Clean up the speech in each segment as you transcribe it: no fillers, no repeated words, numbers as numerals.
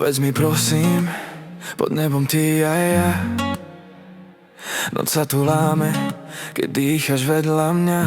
Povedz mi prosím, pod nebom ty a ja. Noc sa tu láme, keď dýchaš vedľa mňa.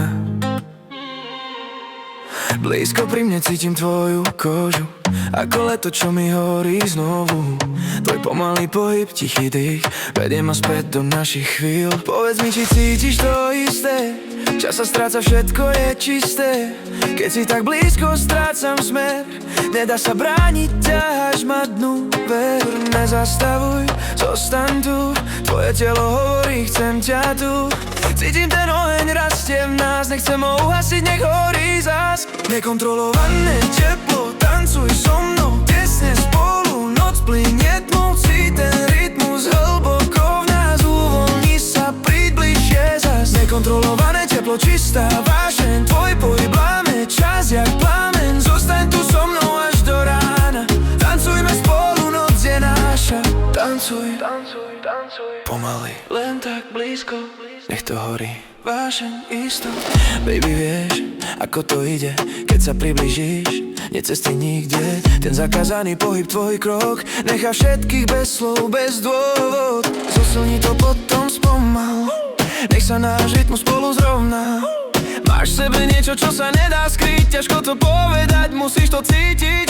Blízko pri mne cítim tvoju kožu, ako leto, čo mi horí znovu. Tvoj pomalý pohyb, tichý dých vedie ma späť do našich chvíľ. Povedz mi, či cítiš to isté. Čas sa stráca, všetko je čisté. Keď si tak blízko, strácam smer. Nedá sa brániť, ťaháš ma dnu. Ver, nezastavuj, zostaň tu. Tvoje telo hovorí, chcem ťa tu. Cítim ten oheň, rastie v nás. Nechcem ho uhasiť, nech horí zás. Nekontrolované teplo, tancuj so mnou. Tesne spolu, noc plynie tmou. Cíť ten rytmus hlboko v nás. Uvoľni sa, príď bližšie zas. Nekontrolované teplo, čistá vášeň. Tvoj pohyb láme čas jak plameň. Zostaň tu so mnou až do rána. Tancujme spolu, noc je náša. Tancuj, tancuj, tancuj. Pomaly, len tak blízko. Nech to horí, vášeň isto. Baby, vieš, ako to ide, keď sa priblížiš. Nie cesty nikde, ten zakázaný pohyb, tvoj krok nechá všetkých bez slov, bez dôvod. Zosilní to potom spomal. Nech sa náš rytmus spolu zrovná. Máš v sebe niečo, čo sa nedá skryť. Ťažko to povedať, musíš to cítiť.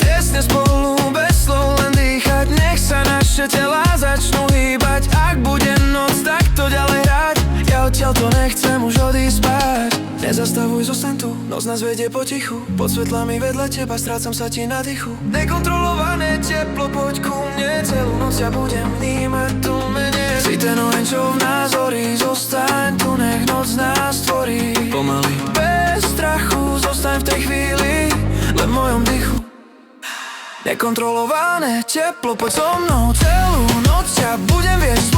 Tesne spolu, bez slov, len dýchať. Nech sa naše telá začnú hýbať. Ak bude noc, tak to ďalej hrať. Ja odtiaľ to nechcem už odísť spať. Nezastavuj, zostaň tu, noc nás vedie potichu. Pod svetlami vedľa teba, strácam sa ti na dychu. Nekontrolované teplo, poď ku mne. Celú noc ja budem vnímať tu menej. Si ten oheň, čo v nás horí. Zostaň tu, nech noc nás tvorí. Pomaly, bez strachu, zostaň v tej chvíli, len v mojom dychu. Nekontrolované teplo, poď so mnou. Celú noc ja budem viesť